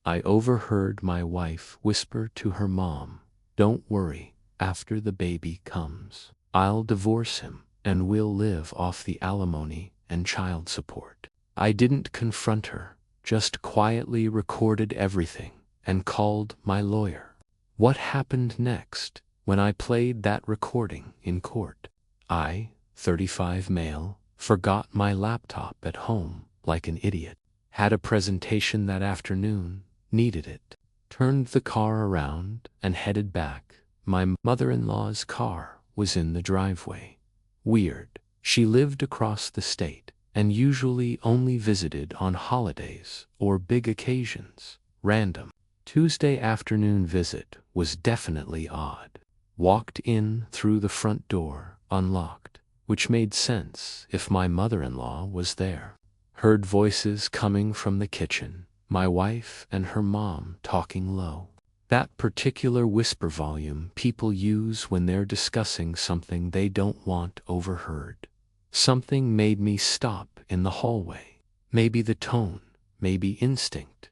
I overheard my wife whisper to her mom, "Don't worry, after the baby comes, I'll divorce him and we'll live off the alimony and child support." I didn't confront her, just quietly recorded everything and called my lawyer. What happened next when I played that recording in court? I, 35 male, forgot my laptop at home like an idiot. Had a presentation that afternoon, needed it. Turned the car around and headed back. My mother-in-law's car was in the driveway. Weird. She lived across the state and usually only visited on holidays or big occasions. Random. Tuesday afternoon visit was definitely odd. Walked in through the front door, unlocked, which made sense if my mother-in-law was there. Heard voices coming from the kitchen, my wife and her mom talking low. That particular whisper volume people use when they're discussing something they don't want overheard. Something made me stop in the hallway. Maybe the tone, maybe instinct.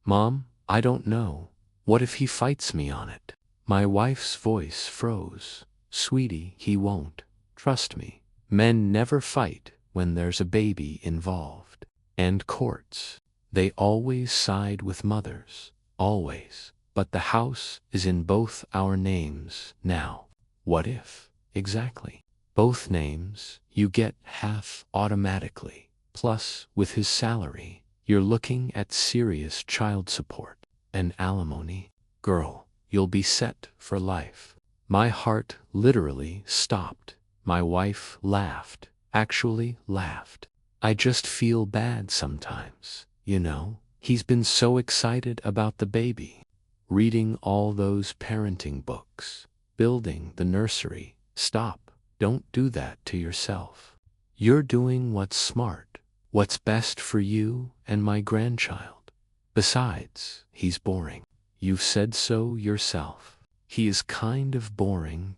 "Mom, I don't know. What if he fights me on it?" My wife's voice froze. "Sweetie, he won't. Trust me. Men never fight when there's a baby involved. And courts, they always side with mothers. Always. But the house is in both our names now." What if? Exactly. Both names, you get half automatically. Plus, with his salary, you're looking at serious child support and alimony. Girl, you'll be set for life. My heart literally stopped. My wife laughed, actually laughed. "I just feel bad sometimes, you know. He's been so excited about the baby. Reading all those parenting books, building the nursery. Stop. Don't do that to yourself. You're doing what's smart, what's best for you and my grandchild. Besides, he's boring. You've said so yourself. He is kind of boring.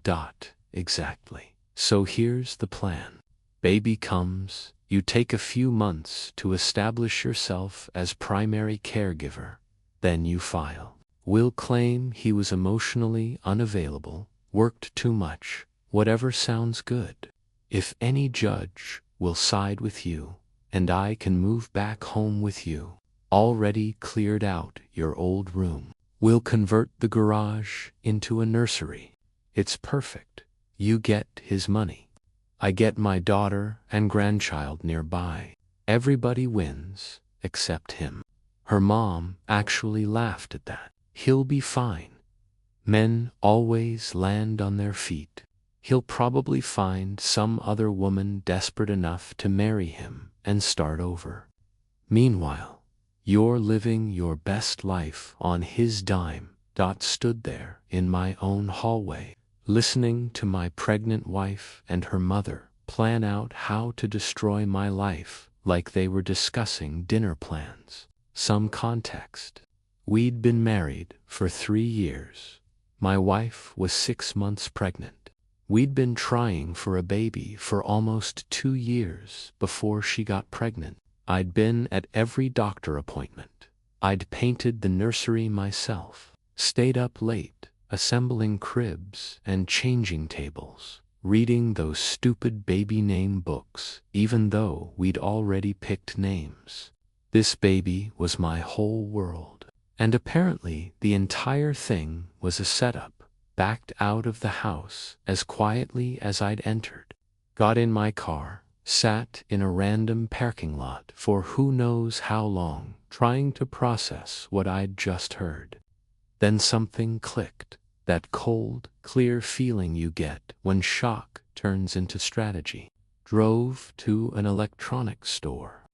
Exactly. So here's the plan. Baby comes, you take a few months to establish yourself as primary caregiver. Then you file. We'll claim he was emotionally unavailable, worked too much, whatever sounds good. If any judge will side with you, and I can move back home with you. Already cleared out your old room. We'll convert the garage into a nursery. It's perfect. You get his money. I get my daughter and grandchild nearby. Everybody wins, except him." Her mom actually laughed at that. "He'll be fine. Men always land on their feet. He'll probably find some other woman desperate enough to marry him and start over. Meanwhile, you're living your best life on his dime." Stood there in my own hallway, listening to my pregnant wife and her mother plan out how to destroy my life like they were discussing dinner plans. Some context. We'd been married for 3 years. My wife was 6 months pregnant. We'd been trying for a baby for almost 2 years before she got pregnant. I'd been at every doctor appointment. I'd painted the nursery myself. Stayed up late, assembling cribs and changing tables. Reading those stupid baby name books, even though we'd already picked names. This baby was my whole world. And apparently the entire thing was a setup. Backed out of the house as quietly as I'd entered. Got in my car, sat in a random parking lot for who knows how long, trying to process what I'd just heard. Then something clicked. That cold, clear feeling you get when shock turns into strategy. Drove to an electronics store.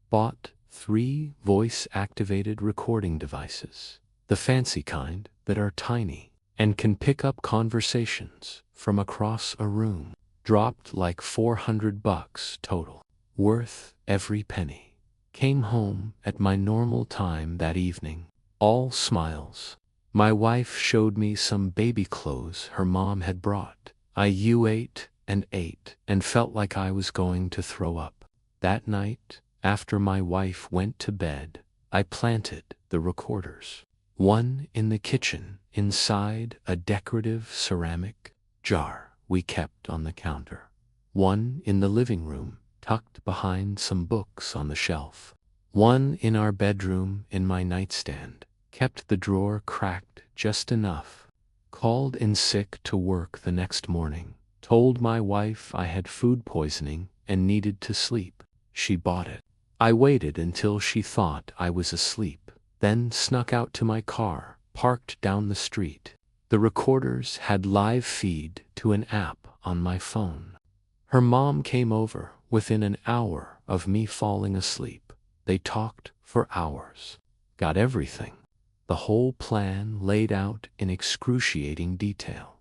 Bought 3 voice-activated recording devices. The fancy kind that are tiny and can pick up conversations from across a room. Dropped like $400 total. Worth every penny. Came home at my normal time that evening. All smiles. My wife showed me some baby clothes her mom had brought. I ate and felt like I was going to throw up. That night, after my wife went to bed, I planted the recorders. One in the kitchen, inside a decorative ceramic jar we kept on the counter. One in the living room, tucked behind some books on the shelf. One in our bedroom in my nightstand, kept the drawer cracked just enough. Called in sick to work the next morning. Told my wife I had food poisoning and needed to sleep. She bought it. I waited until she thought I was asleep, then snuck out to my car, parked down the street. The recorders had live feed to an app on my phone. Her mom came over within an hour of me falling asleep. They talked for hours. Got everything. The whole plan laid out in excruciating detail.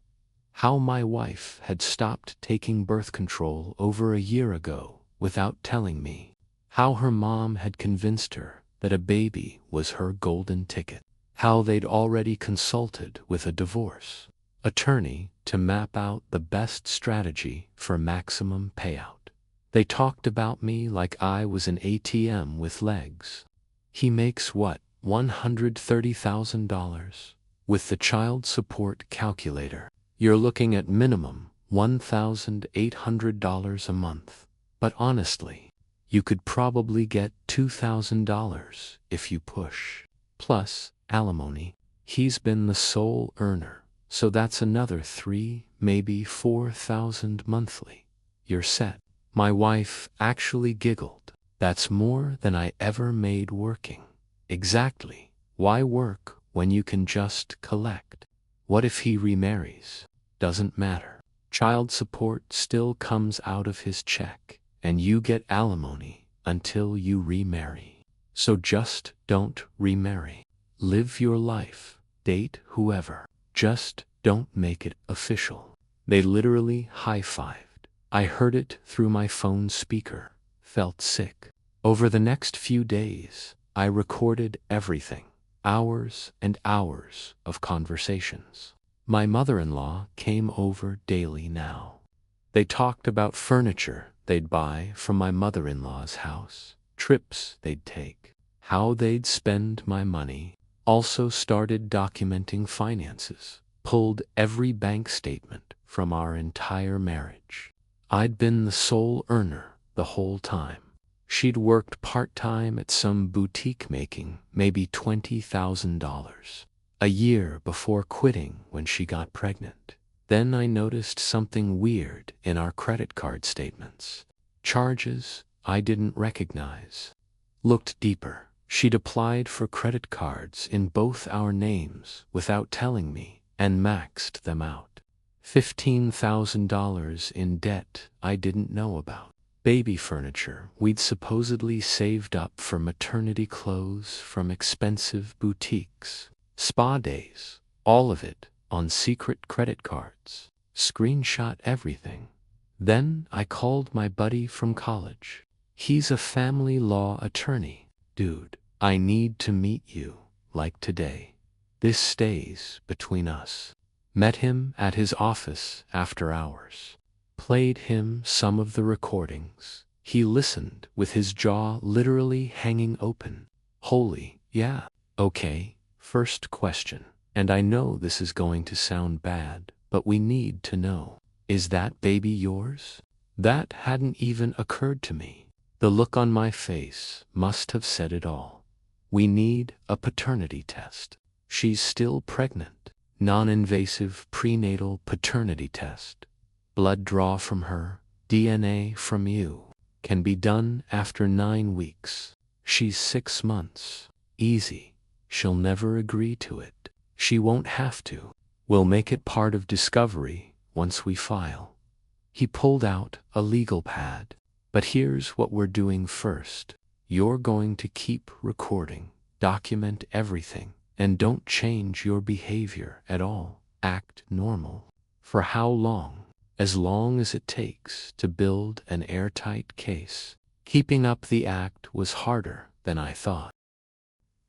How my wife had stopped taking birth control over a year ago without telling me. How her mom had convinced her that a baby was her golden ticket. How they'd already consulted with a divorce attorney to map out the best strategy for maximum payout. They talked about me like I was an ATM with legs. He makes what, $130,000? With the child support calculator, you're looking at minimum $1,800 a month. But honestly, you could probably get $2,000 if you push. Plus alimony. He's been the sole earner, so that's another $3,000, maybe $4,000 monthly. You're set. My wife actually giggled. That's more than I ever made working. Exactly. Why work when you can just collect? What if he remarries? Doesn't matter. Child support still comes out of his check, and you get alimony until you remarry. So just don't remarry. Live your life. Date whoever. Just don't make it official. They literally high-fived. I heard it through my phone speaker. Felt sick. Over the next few days, I recorded everything. Hours and hours of conversations. My mother-in-law came over daily now. They talked about furniture they'd buy from my mother-in-law's house, trips they'd take, how they'd spend my money. Also started documenting finances, pulled every bank statement from our entire marriage. I'd been the sole earner the whole time. She'd worked part-time at some boutique making maybe $20,000 a year before quitting when she got pregnant. Then I noticed something weird in our credit card statements. Charges I didn't recognize. Looked deeper. She'd applied for credit cards in both our names without telling me and maxed them out. $15,000 in debt I didn't know about. Baby furniture we'd supposedly saved up for maternity clothes from expensive boutiques. Spa days, all of it on secret credit cards. Screenshot everything. Then I called my buddy from college. He's a family law attorney. Dude, I need to meet you, like today. This stays between us. Met him at his office after hours. Played him some of the recordings. He listened with his jaw literally hanging open. Holy, yeah. Okay, first question. And I know this is going to sound bad, but we need to know. Is that baby yours? That hadn't even occurred to me. The look on my face must have said it all. We need a paternity test. She's still pregnant. Non-invasive prenatal paternity test. Blood draw from her, DNA from you. Can be done after 9 weeks. She's 6 months. Easy. She'll never agree to it. She won't have to. We'll make it part of discovery once we file. He pulled out a legal pad. But here's what we're doing first. You're going to keep recording, document everything, and don't change your behavior at all. Act normal. For how long? As long as it takes to build an airtight case. Keeping up the act was harder than I thought.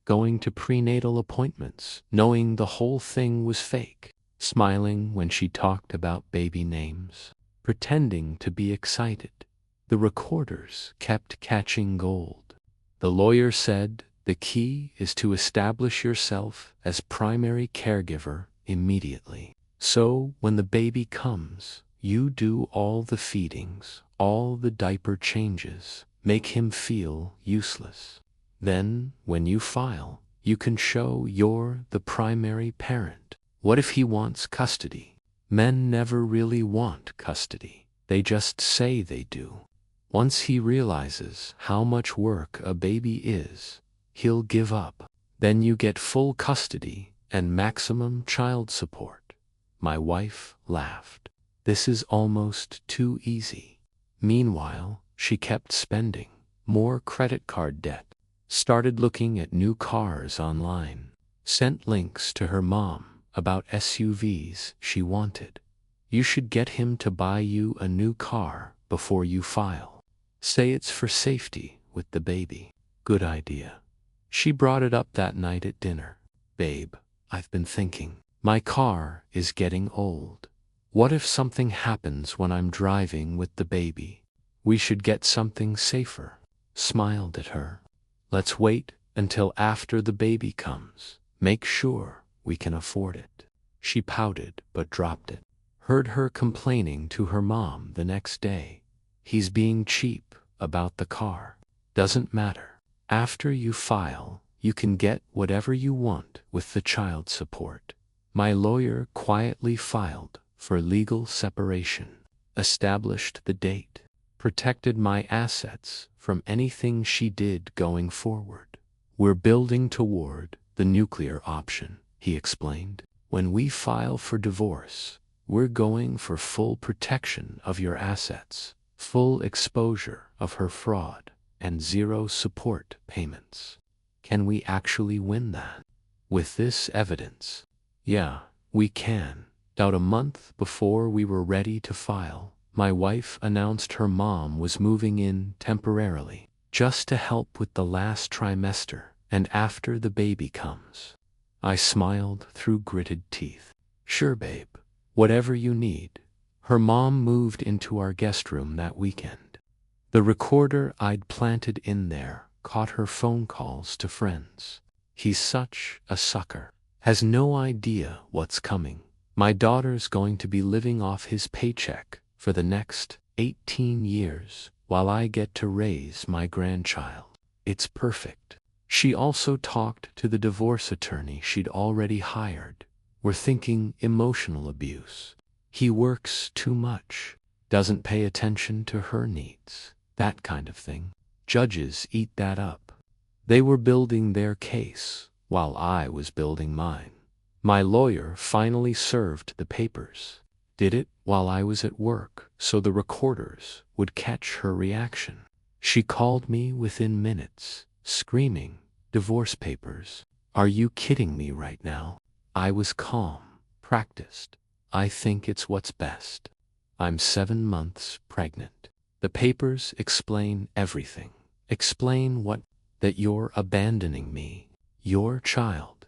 Going to prenatal appointments, knowing the whole thing was fake. Smiling when she talked about baby names. Pretending to be excited. The recorders kept catching gold. The lawyer said The key is to establish yourself as primary caregiver immediately. So when the baby comes, you do all the feedings, all the diaper changes, make him feel useless. Then, when you file, you can show you're the primary parent. What if he wants custody? Men never really want custody. They just say they do. Once he realizes how much work a baby is, he'll give up. Then you get full custody and maximum child support. My wife laughed. This is almost too easy. Meanwhile, she kept spending more credit card debt, started looking at new cars online, sent links to her mom about SUVs she wanted. You should get him to buy you a new car before you file. Say it's for safety with the baby. Good idea. She brought it up that night at dinner. Babe, I've been thinking. My car is getting old. What if something happens when I'm driving with the baby? We should get something safer. Smiled at her. Let's wait until after the baby comes. Make sure we can afford it. She pouted but dropped it. Heard her complaining to her mom the next day. He's being cheap about the car. Doesn't matter. After you file, you can get whatever you want with the child support. My lawyer quietly filed for legal separation, established the date, protected my assets from anything she did going forward. We're building toward the nuclear option, he explained. When we file for divorce, we're going for full protection of your assets, full exposure of her fraud, and zero support payments. Can we actually win that? With this evidence? Yeah, we can. About a month before we were ready to file, my wife announced her mom was moving in temporarily, just to help with the last trimester and after the baby comes. I smiled through gritted teeth. Sure, babe. Whatever you need. Her mom moved into our guest room that weekend. The recorder I'd planted in there caught her phone calls to friends. He's such a sucker. Has no idea what's coming. My daughter's going to be living off his paycheck for the next 18 years while I get to raise my grandchild. It's perfect. She also talked to the divorce attorney she'd already hired. We're thinking emotional abuse. He works too much, doesn't pay attention to her needs, that kind of thing. Judges eat that up. They were building their case while I was building mine. My lawyer finally served the papers. Did it while I was at work so the recorders would catch her reaction. She called me within minutes, screaming, "Divorce papers. Are you kidding me right now?" I was calm, practiced. I think it's what's best. I'm 7 months pregnant. The papers explain everything. Explain what? That you're abandoning me. Your child.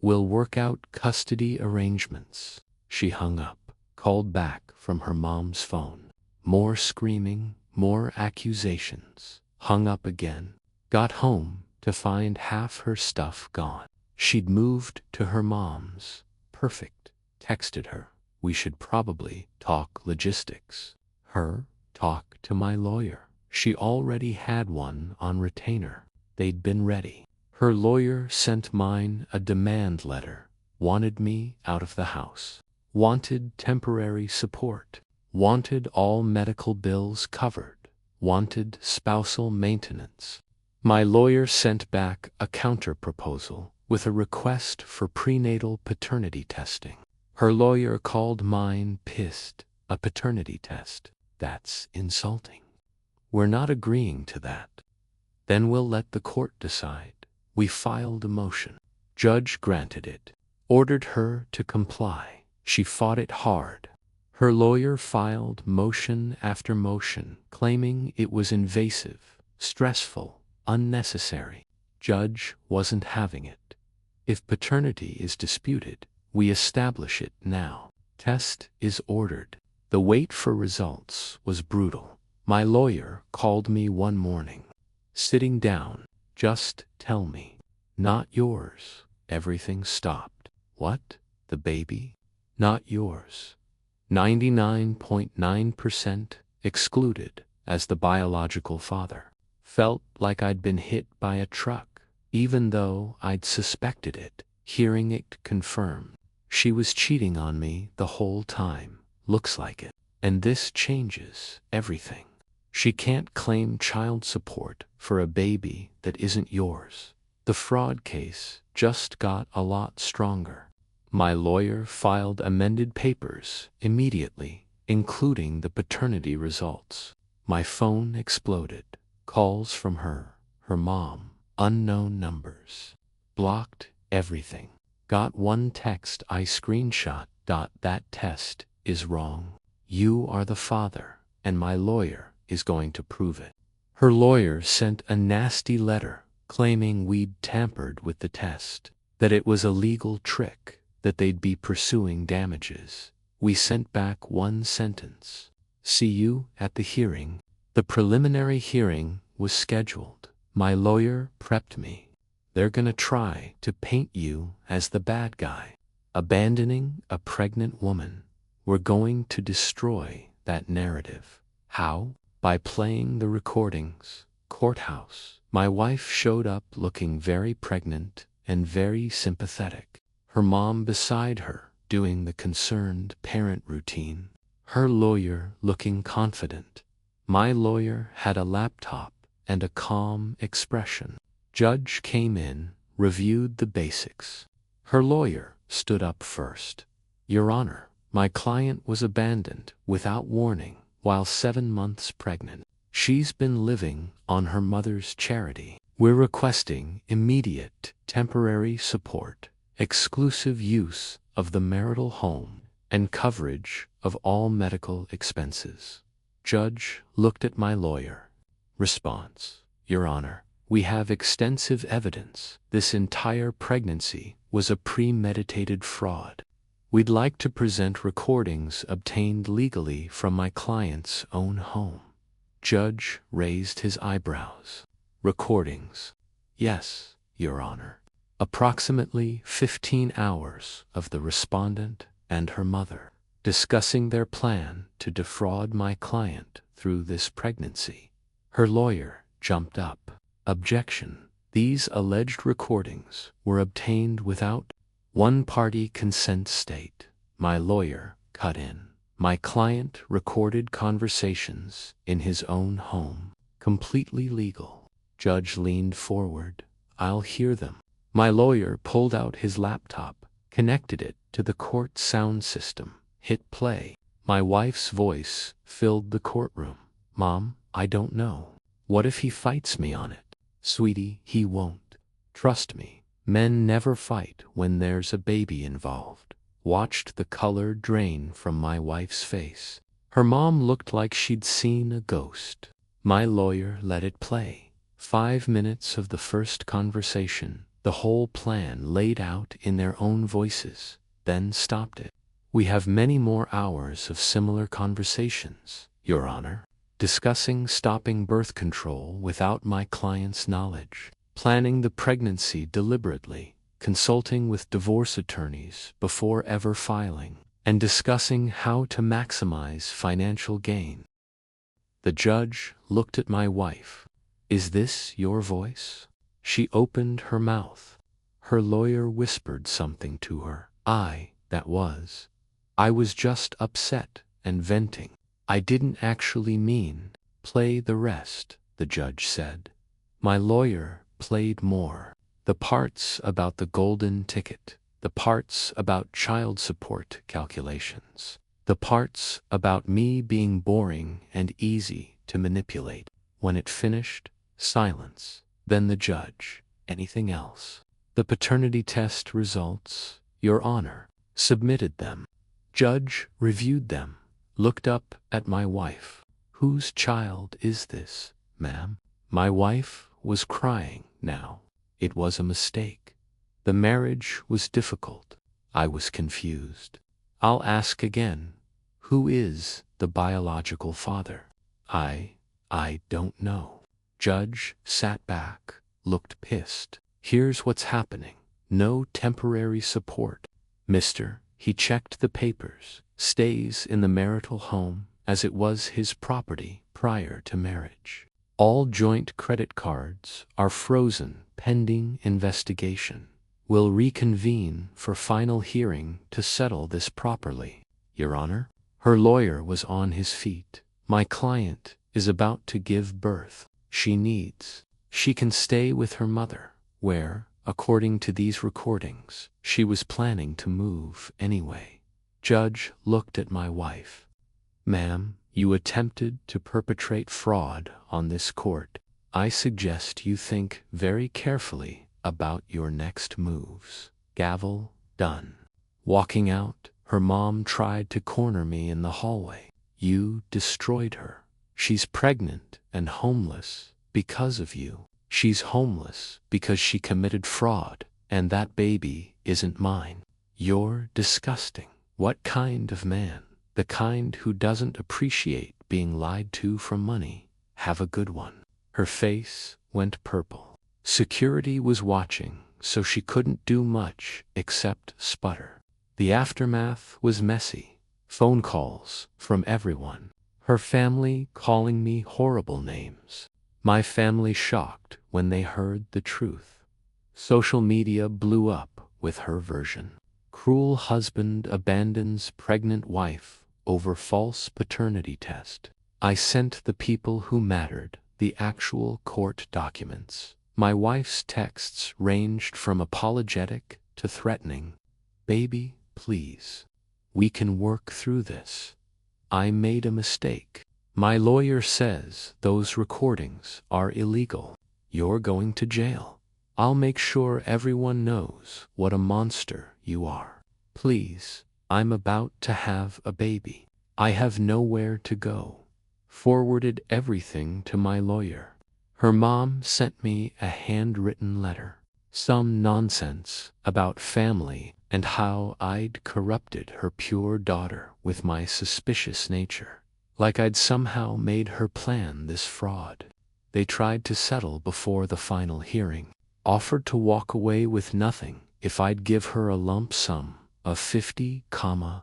We'll work out custody arrangements. She hung up, called back from her mom's phone. More screaming, more accusations. Hung up again. Got home to find half her stuff gone. She'd moved to her mom's. Perfect. Texted her. We should probably talk logistics. Her, talk to my lawyer. She already had one on retainer. They'd been ready. Her lawyer sent mine a demand letter. Wanted me out of the house. Wanted temporary support. Wanted all medical bills covered. Wanted spousal maintenance. My lawyer sent back a counter-proposal with a request for prenatal paternity testing. Her lawyer called mine pissed. A paternity test. That's insulting. We're not agreeing to that. Then we'll let the court decide. We filed a motion. Judge granted it. Ordered her to comply. She fought it hard. Her lawyer filed motion after motion, claiming it was invasive, stressful, unnecessary. Judge wasn't having it. If paternity is disputed, we establish it now. Test is ordered. The wait for results was brutal. My lawyer called me one morning. Sitting down, Just tell me. Not yours. Everything stopped. What? The baby? Not yours. 99.9% excluded as the biological father. Felt like I'd been hit by a truck, even though I'd suspected it. Hearing it confirmed. She was cheating on me the whole time. Looks like it. And this changes everything. She can't claim child support for a baby that isn't yours. The fraud case just got a lot stronger. My lawyer filed amended papers immediately, including the paternity results. My phone exploded. Calls from her mom, unknown numbers. Blocked everything. Got one text I screenshot. That test is wrong. You are the father, and my lawyer is going to prove it. Her lawyer sent a nasty letter claiming we'd tampered with the test, that it was a legal trick, that they'd be pursuing damages. We sent back one sentence. See you at the hearing. The preliminary hearing was scheduled. My lawyer prepped me. They're gonna try to paint you as the bad guy, abandoning a pregnant woman. We're going to destroy that narrative. How? By playing the recordings. Courthouse. My wife showed up looking very pregnant and very sympathetic. Her mom beside her, doing the concerned parent routine. Her lawyer looking confident. My lawyer had a laptop and a calm expression. Judge came in, reviewed the basics. Her lawyer stood up first. Your Honor, my client was abandoned without warning while 7 months pregnant. She's been living on her mother's charity. We're requesting immediate temporary support, exclusive use of the marital home, and coverage of all medical expenses. Judge looked at my lawyer. Response. Your Honor, we have extensive evidence this entire pregnancy was a premeditated fraud. We'd like to present recordings obtained legally from my client's own home. Judge raised his eyebrows. Recordings. Yes, Your Honor. Approximately 15 hours of the respondent and her mother discussing their plan to defraud my client through this pregnancy. Her lawyer jumped up. Objection. These alleged recordings were obtained without one-party consent state. My lawyer cut in. My client recorded conversations in his own home, completely legal. Judge leaned forward. I'll hear them. My lawyer pulled out his laptop, connected it to the court sound system, hit play. My wife's voice filled the courtroom. Mom, I don't know. What if he fights me on it? Sweetie, he won't. Trust me, men never fight when there's a baby involved. Watched the color drain from my wife's face. Her mom looked like she'd seen a ghost. My lawyer let it play. 5 minutes of the first conversation, the whole plan laid out in their own voices, then stopped it. We have many more hours of similar conversations, Your Honor. Discussing stopping birth control without my client's knowledge, planning the pregnancy deliberately, consulting with divorce attorneys before ever filing, and discussing how to maximize financial gain. The judge looked at my wife. Is this your voice? She opened her mouth. Her lawyer whispered something to her. I was just upset and venting. I didn't actually mean. Play the rest, the judge said. My lawyer played more. The parts about the golden ticket, the parts about child support calculations, the parts about me being boring and easy to manipulate. When it finished, silence. Then the judge. Anything else? The paternity test results, Your Honor. Submitted them. Judge reviewed them. Looked up at my wife. Whose child is this, ma'am? My wife was crying now. It was a mistake. The marriage was difficult. I was confused. I'll ask again. Who is the biological father? I don't know. Judge sat back, looked pissed. Here's what's happening. No temporary support. Mister, he checked the papers, stays in the marital home as it was his property prior to marriage. All joint credit cards are frozen pending investigation. Will reconvene for final hearing to settle this properly, Your Honor. Her lawyer was on his feet. My client is about to give birth. She can stay with her mother, where, according to these recordings, she was planning to move anyway. Judge looked at my wife. Ma'am, you attempted to perpetrate fraud on this court. I suggest you think very carefully about your next moves. Gavel, done. Walking out, her mom tried to corner me in the hallway. You destroyed her. She's pregnant and homeless because of you. She's homeless because she committed fraud, and that baby isn't mine. You're disgusting. What kind of man? The kind who doesn't appreciate being lied to for money. Have a good one. Her face went purple. Security was watching, so she couldn't do much except sputter. The aftermath was messy. Phone calls from everyone. Her family calling me horrible names. My family shocked when they heard the truth. Social media blew up with her version. Cruel husband abandons pregnant wife over false paternity test. I sent the people who mattered the actual court documents. My wife's texts ranged from apologetic to threatening. Baby, please. We can work through this. I made a mistake. My lawyer says those recordings are illegal. You're going to jail. I'll make sure everyone knows what a monster you are. Please, I'm about to have a baby. I have nowhere to go. Forwarded everything to my lawyer. Her mom sent me a handwritten letter. Some nonsense about family and how I'd corrupted her pure daughter with my suspicious nature. Like I'd somehow made her plan this fraud. They tried to settle before the final hearing. Offered to walk away with nothing if I'd give her a lump sum of 50,000.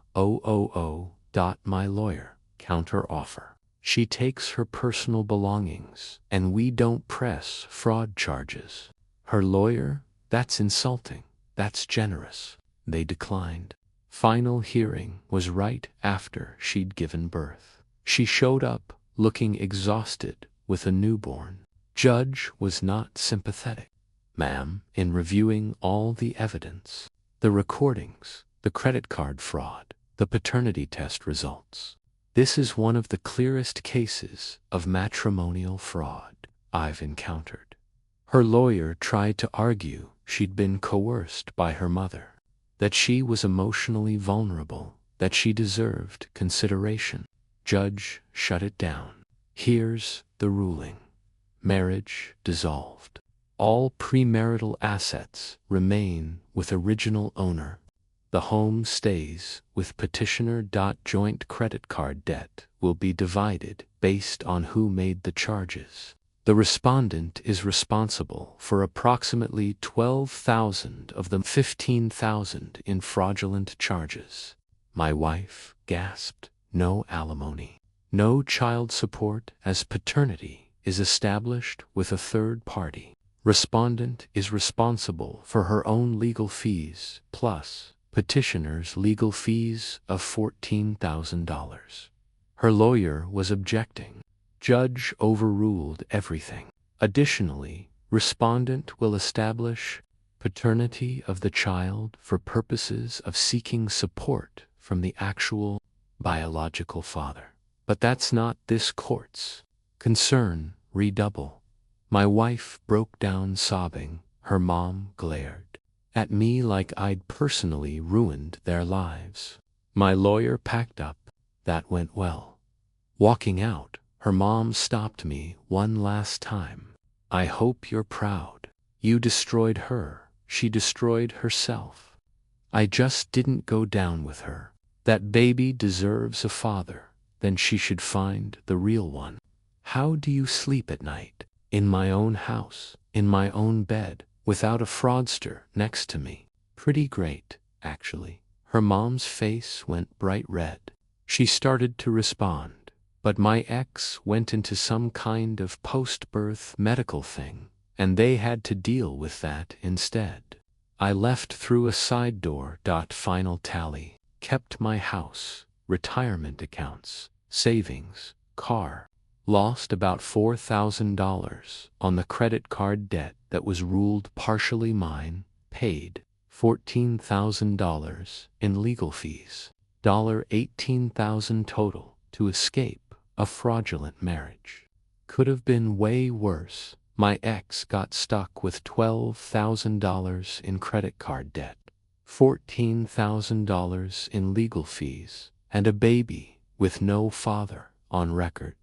My lawyer, counter offer. She takes her personal belongings, and we don't press fraud charges. Her lawyer, that's insulting. That's generous. They declined. Final hearing was right after she'd given birth. She showed up looking exhausted with a newborn. Judge was not sympathetic. Ma'am, in reviewing all the evidence, the recordings, the credit card fraud, the paternity test results, this is one of the clearest cases of matrimonial fraud I've encountered. Her lawyer tried to argue she'd been coerced by her mother, that she was emotionally vulnerable, that she deserved consideration. Judge shut it down. Here's the ruling. Marriage dissolved. All premarital assets remain with original owner. The home stays with petitioner. Joint credit card debt will be divided based on who made the charges. The respondent is responsible for approximately 12,000 of the 15,000 in fraudulent charges. My wife gasped. No alimony. No child support as paternity is established with a third party. Respondent is responsible for her own legal fees plus petitioner's legal fees of $14,000. Her lawyer was objecting. Judge overruled everything. Additionally, respondent will establish paternity of the child for purposes of seeking support from the actual biological father. But that's not this court's concern. Redouble. My wife broke down sobbing. Her mom glared at me like I'd personally ruined their lives. My lawyer packed up. That went well. Walking out, her mom stopped me one last time. I hope you're proud. You destroyed her. She destroyed herself. I just didn't go down with her. That baby deserves a father. Then she should find the real one. How do you sleep at night? In my own house. in my own bed, without a fraudster next to me. Pretty great, actually. Her mom's face went bright red. She started to respond, but my ex went into some kind of post-birth medical thing, and they had to deal with that instead. I left through a side door. Final tally. Kept my house, retirement accounts, savings, car. Lost about $4,000 on the credit card debt that was ruled partially mine. Paid $14,000 in legal fees. $18,000 total to escape a fraudulent marriage. Could have been way worse. My ex got stuck with $12,000 in credit card debt, $14,000 in legal fees, and a baby with no father on record.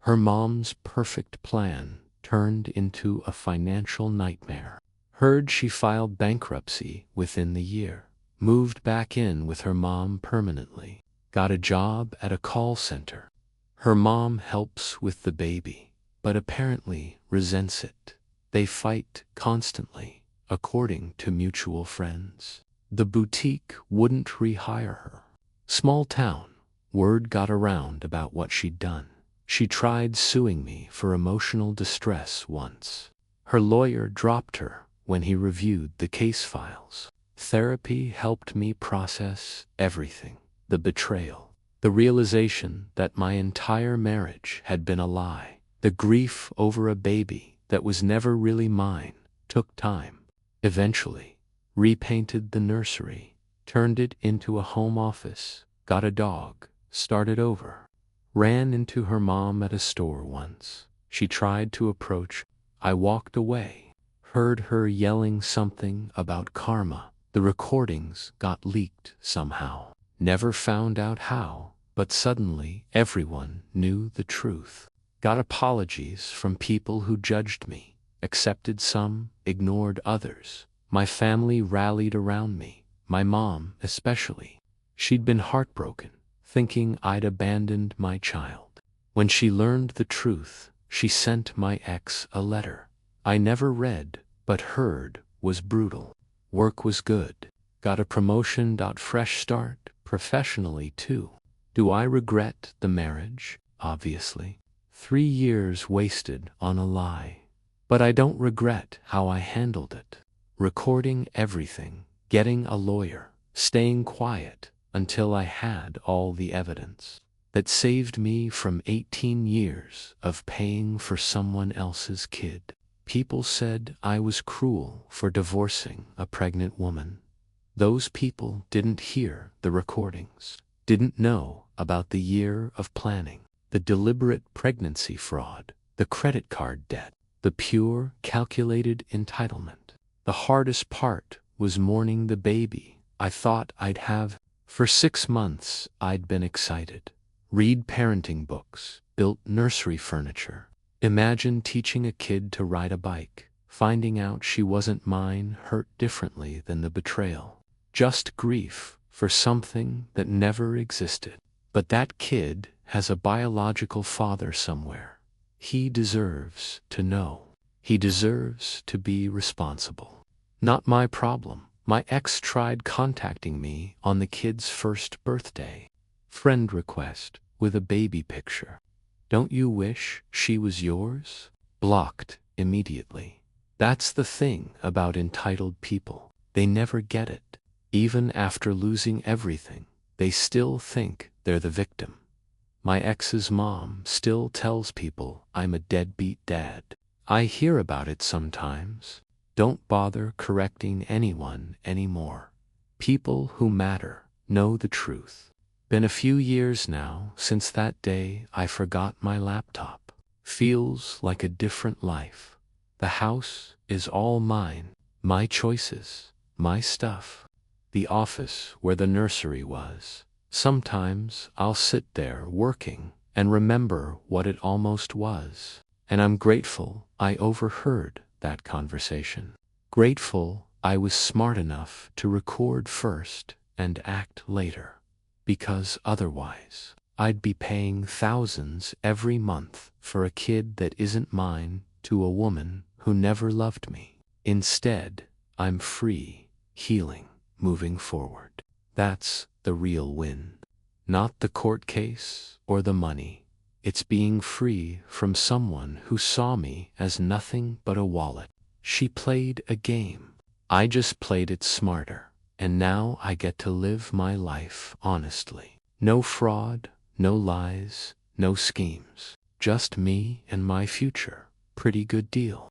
Her mom's perfect plan turned into a financial nightmare. Heard she filed bankruptcy within the year. Moved back in with her mom permanently. Got a job at a call center. Her mom helps with the baby, but apparently resents it. They fight constantly, according to mutual friends. The boutique wouldn't rehire her. Small town. Word got around about what she'd done. She tried suing me for emotional distress once. Her lawyer dropped her when he reviewed the case files. Therapy helped me process everything. The betrayal. The realization that my entire marriage had been a lie. The grief over a baby that was never really mine took time. Eventually, repainted the nursery, turned it into a home office, got a dog, started over. Ran into her mom at a store once. She tried to approach. I walked away. Heard her yelling something about karma. The recordings got leaked somehow. Never found out how, but suddenly everyone knew the truth. Got apologies from people who judged me. Accepted some, ignored others. My family rallied around me, my mom especially. She'd been heartbroken, thinking I'd abandoned my child. When she learned the truth, she sent my ex a letter. I never read, but heard was brutal. Work was good. Got a promotion. Fresh start, professionally too. Do I regret the marriage? Obviously. 3 years wasted on a lie. But I don't regret how I handled it. Recording everything, getting a lawyer, staying quiet until I had all the evidence. That saved me from 18 years of paying for someone else's kid. People said I was cruel for divorcing a pregnant woman. Those people didn't hear the recordings, didn't know about the year of planning, the deliberate pregnancy fraud, the credit card debt, the pure, calculated entitlement. The hardest part was mourning the baby I thought I'd have. For 6 months, I'd been excited. Read parenting books, built nursery furniture. Imagine teaching a kid to ride a bike. Finding out she wasn't mine hurt differently than the betrayal. Just grief for something that never existed. But that kid has a biological father somewhere. He deserves to know. He deserves to be responsible. Not my problem. My ex tried contacting me on the kid's first birthday. Friend request with a baby picture. Don't you wish she was yours? Blocked immediately. That's the thing about entitled people. They never get it. Even after losing everything, they still think they're the victim. My ex's mom still tells people I'm a deadbeat dad. I hear about it sometimes. Don't bother correcting anyone anymore. People who matter know the truth. Been a few years now since that day I forgot my laptop. Feels like a different life. The house is all mine. My choices, my stuff. The office where the nursery was. Sometimes I'll sit there working and remember what it almost was. And I'm grateful I overheard that conversation. Grateful I was smart enough to record first and act later. Because otherwise, I'd be paying thousands every month for a kid that isn't mine to a woman who never loved me. Instead, I'm free, healing, moving forward. That's the real win. Not the court case or the money. It's being free from someone who saw me as nothing but a wallet. She played a game. I just played it smarter. And now I get to live my life honestly. No fraud, no lies, no schemes. Just me and my future. Pretty good deal.